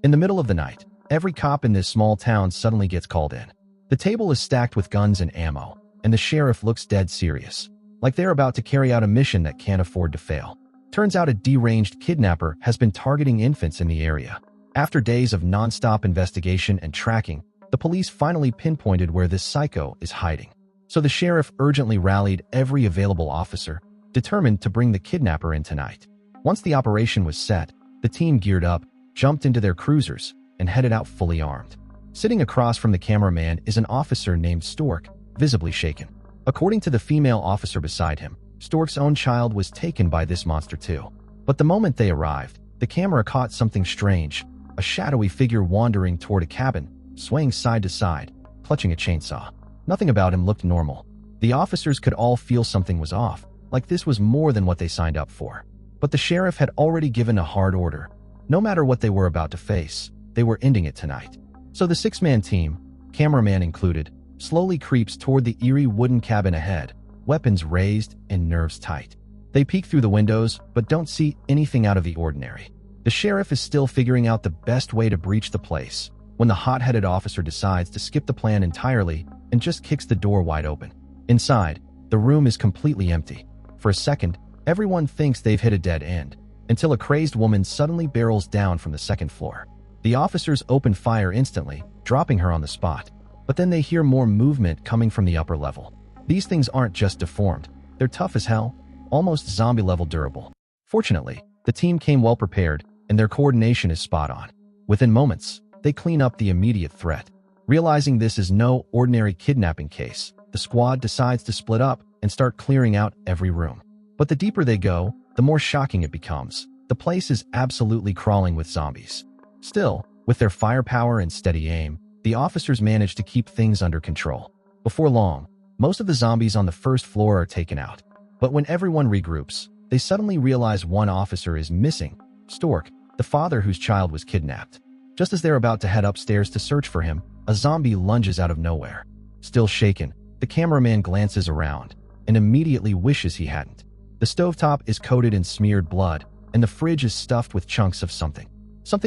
In the middle of the night, every cop in this small town suddenly gets called in. The table is stacked with guns and ammo, and the sheriff looks dead serious, like they're about to carry out a mission that can't afford to fail. Turns out a deranged kidnapper has been targeting infants in the area. After days of non-stop investigation and tracking, the police finally pinpointed where this psycho is hiding. So the sheriff urgently rallied every available officer, determined to bring the kidnapper in tonight. Once the operation was set, the team geared up, jumped into their cruisers, and headed out fully armed. Sitting across from the cameraman is an officer named Stork, visibly shaken. According to the female officer beside him, Stork's own child was taken by this monster too. But the moment they arrived, the camera caught something strange, a shadowy figure wandering toward a cabin, swaying side to side, clutching a chainsaw. Nothing about him looked normal. The officers could all feel something was off, like this was more than what they signed up for. But the sheriff had already given a hard order. No matter what they were about to face, they were ending it tonight. So the six-man team, cameraman included, slowly creeps toward the eerie wooden cabin ahead, weapons raised and nerves tight. They peek through the windows, but don't see anything out of the ordinary. The sheriff is still figuring out the best way to breach the place, when the hot-headed officer decides to skip the plan entirely and just kicks the door wide open. Inside, the room is completely empty. For a second, everyone thinks they've hit a dead end, until a crazed woman suddenly barrels down from the second floor. The officers open fire instantly, dropping her on the spot. But then they hear more movement coming from the upper level. These things aren't just deformed, they're tough as hell, almost zombie-level durable. Fortunately, the team came well prepared, and their coordination is spot on. Within moments, they clean up the immediate threat. Realizing this is no ordinary kidnapping case, the squad decides to split up and start clearing out every room. But the deeper they go, the more shocking it becomes. The place is absolutely crawling with zombies. Still, with their firepower and steady aim, the officers manage to keep things under control. Before long, most of the zombies on the first floor are taken out. But when everyone regroups, they suddenly realize one officer is missing, Stork, the father whose child was kidnapped. Just as they're about to head upstairs to search for him, a zombie lunges out of nowhere. Still shaken, the cameraman glances around and immediately wishes he hadn't. The stovetop is coated in smeared blood, and the fridge is stuffed with chunks of something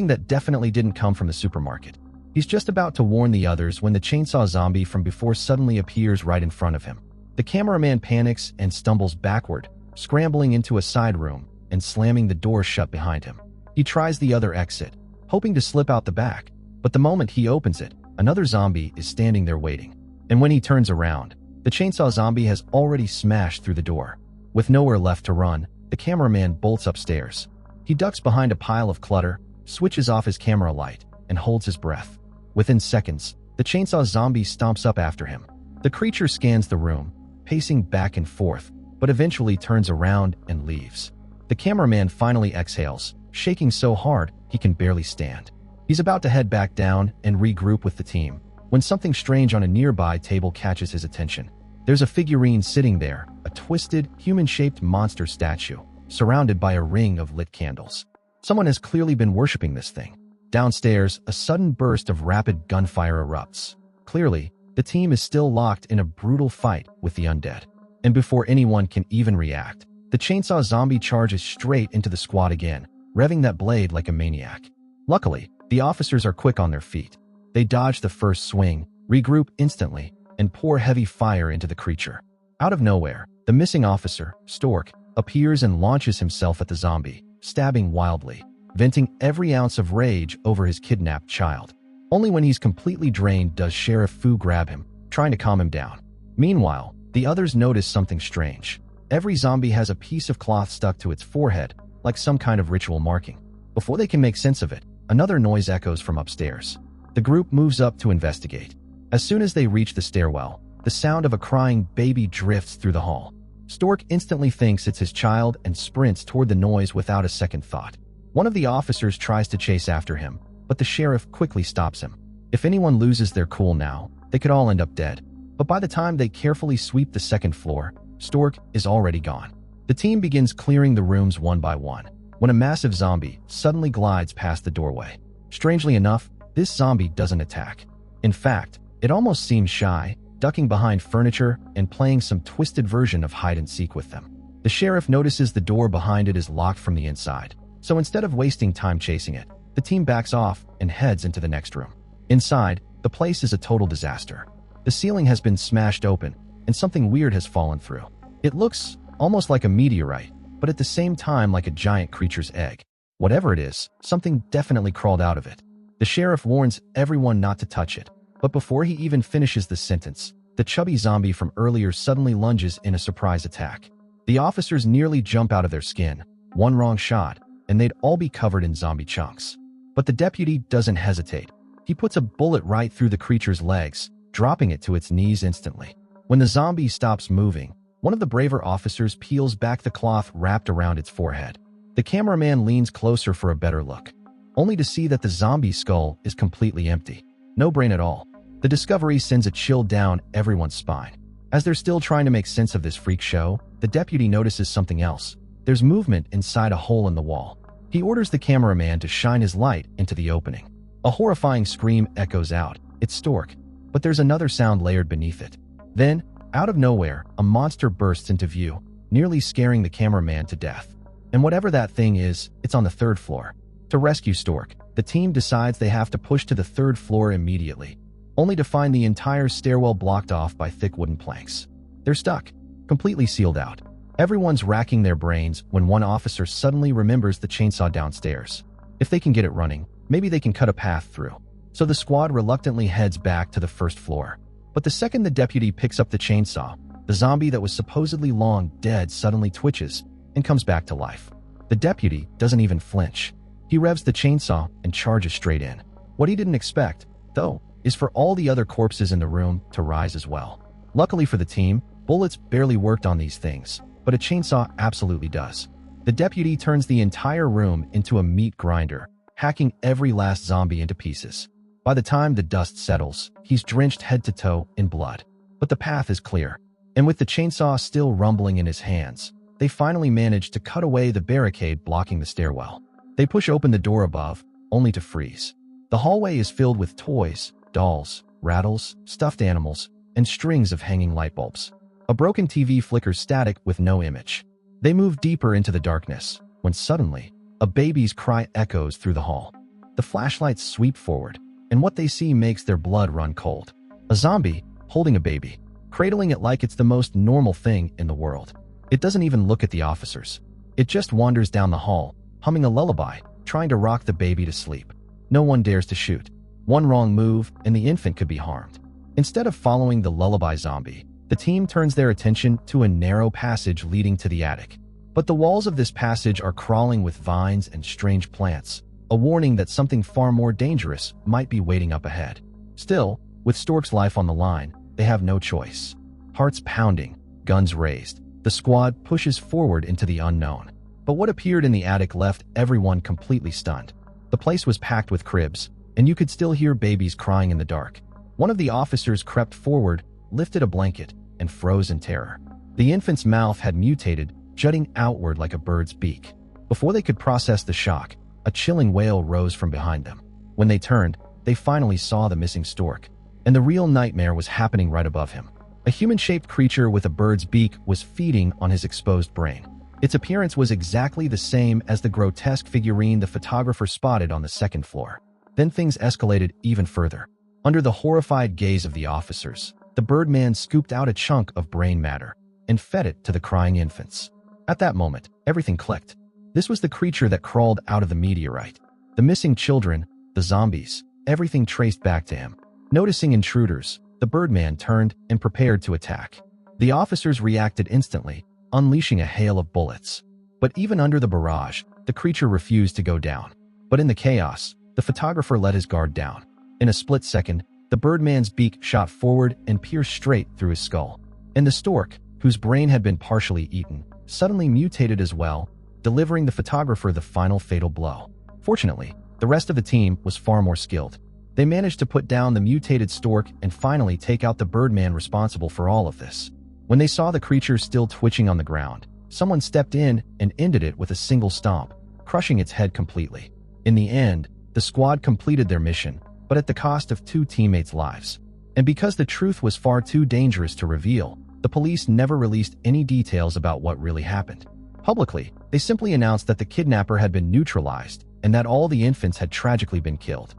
that definitely didn't come from the supermarket. He's just about to warn the others when the chainsaw zombie from before suddenly appears right in front of him. The cameraman panics and stumbles backward, scrambling into a side room and slamming the door shut behind him. He tries the other exit, hoping to slip out the back, but the moment he opens it, another zombie is standing there waiting. And when he turns around, the chainsaw zombie has already smashed through the door. With nowhere left to run, the cameraman bolts upstairs. He ducks behind a pile of clutter, switches off his camera light, and holds his breath. Within seconds, the chainsaw zombie stomps up after him. The creature scans the room, pacing back and forth, but eventually turns around and leaves. The cameraman finally exhales, shaking so hard he can barely stand. He's about to head back down and regroup with the team, when something strange on a nearby table catches his attention. There's a figurine sitting there, a twisted, human-shaped monster statue, surrounded by a ring of lit candles. Someone has clearly been worshipping this thing. Downstairs, a sudden burst of rapid gunfire erupts. Clearly, the team is still locked in a brutal fight with the undead. And before anyone can even react, the chainsaw zombie charges straight into the squad again, revving that blade like a maniac. Luckily, the officers are quick on their feet. They dodge the first swing, regroup instantly, and pour heavy fire into the creature. Out of nowhere, the missing officer, Stork, appears and launches himself at the zombie, stabbing wildly, venting every ounce of rage over his kidnapped child. Only when he's completely drained does Sheriff Fu grab him, trying to calm him down. Meanwhile, the others notice something strange. Every zombie has a piece of cloth stuck to its forehead, like some kind of ritual marking. Before they can make sense of it, another noise echoes from upstairs. The group moves up to investigate. As soon as they reach the stairwell, the sound of a crying baby drifts through the hall. Stork instantly thinks it's his child and sprints toward the noise without a second thought. One of the officers tries to chase after him, but the sheriff quickly stops him. If anyone loses their cool now, they could all end up dead. But by the time they carefully sweep the second floor, Stork is already gone. The team begins clearing the rooms one by one, when a massive zombie suddenly glides past the doorway. Strangely enough, this zombie doesn't attack. In fact, it almost seems shy, ducking behind furniture and playing some twisted version of hide-and-seek with them. The sheriff notices the door behind it is locked from the inside, so instead of wasting time chasing it, The team backs off and heads into the next room. Inside, the place is a total disaster. The ceiling has been smashed open, and something weird has fallen through. It looks almost like a meteorite, but at the same time like a giant creature's egg. Whatever it is, something definitely crawled out of it. The sheriff warns everyone not to touch it, but before he even finishes the sentence, the chubby zombie from earlier suddenly lunges in a surprise attack. The officers nearly jump out of their skin. One wrong shot, and they'd all be covered in zombie chunks. But the deputy doesn't hesitate. He puts a bullet right through the creature's legs, dropping it to its knees instantly. When the zombie stops moving, one of the braver officers peels back the cloth wrapped around its forehead. The cameraman leans closer for a better look, only to see that the zombie skull is completely empty. No brain at all. The discovery sends a chill down everyone's spine. As they're still trying to make sense of this freak show, the deputy notices something else. There's movement inside a hole in the wall. He orders the cameraman to shine his light into the opening. A horrifying scream echoes out. It's Stork, but there's another sound layered beneath it. Then, out of nowhere, a monster bursts into view, nearly scaring the cameraman to death. And whatever that thing is, it's on the third floor. To rescue Stork, the team decides they have to push to the third floor immediately, only to find the entire stairwell blocked off by thick wooden planks. They're stuck, completely sealed out. Everyone's racking their brains when one officer suddenly remembers the chainsaw downstairs. If they can get it running, maybe they can cut a path through. So the squad reluctantly heads back to the first floor. But the second the deputy picks up the chainsaw, the zombie that was supposedly long dead suddenly twitches and comes back to life. The deputy doesn't even flinch. He revs the chainsaw and charges straight in. What he didn't expect, though, is for all the other corpses in the room to rise as well. Luckily for the team, bullets barely worked on these things, but a chainsaw absolutely does. The deputy turns the entire room into a meat grinder, hacking every last zombie into pieces. By the time the dust settles, he's drenched head to toe in blood. But the path is clear, and with the chainsaw still rumbling in his hands, they finally manage to cut away the barricade blocking the stairwell. They push open the door above, only to freeze. The hallway is filled with toys, dolls, rattles, stuffed animals, and strings of hanging light bulbs. A broken TV flickers static with no image. They move deeper into the darkness, when suddenly, a baby's cry echoes through the hall. The flashlights sweep forward, and what they see makes their blood run cold. A zombie, holding a baby, cradling it like it's the most normal thing in the world. It doesn't even look at the officers. It just wanders down the hall, humming a lullaby, trying to rock the baby to sleep. No one dares to shoot. One wrong move, and the infant could be harmed. Instead of following the lullaby zombie, the team turns their attention to a narrow passage leading to the attic. But the walls of this passage are crawling with vines and strange plants, a warning that something far more dangerous might be waiting up ahead. Still, with Stork's life on the line, they have no choice. Hearts pounding, guns raised, the squad pushes forward into the unknown. But what appeared in the attic left everyone completely stunned. The place was packed with cribs, and you could still hear babies crying in the dark. One of the officers crept forward, lifted a blanket, and froze in terror. The infant's mouth had mutated, jutting outward like a bird's beak. Before they could process the shock, a chilling wail rose from behind them. When they turned, they finally saw the missing Stork, and the real nightmare was happening right above him. A human-shaped creature with a bird's beak was feeding on his exposed brain. Its appearance was exactly the same as the grotesque figurine the photographer spotted on the second floor. Then things escalated even further. Under the horrified gaze of the officers, the Birdman scooped out a chunk of brain matter and fed it to the crying infants. At that moment, everything clicked. This was the creature that crawled out of the meteorite. The missing children, the zombies, everything traced back to him. Noticing intruders, the Birdman turned and prepared to attack. The officers reacted instantly, unleashing a hail of bullets. But even under the barrage, the creature refused to go down. But in the chaos, the photographer let his guard down. In a split second, the Birdman's beak shot forward and pierced straight through his skull. And the Stork, whose brain had been partially eaten, suddenly mutated as well, delivering the photographer the final fatal blow. Fortunately, the rest of the team was far more skilled. They managed to put down the mutated Stork and finally take out the Birdman responsible for all of this. When they saw the creature still twitching on the ground, someone stepped in and ended it with a single stomp, crushing its head completely. In the end, the squad completed their mission, but at the cost of 2 teammates' lives. And because the truth was far too dangerous to reveal, the police never released any details about what really happened. Publicly, they simply announced that the kidnapper had been neutralized and that all the infants had tragically been killed.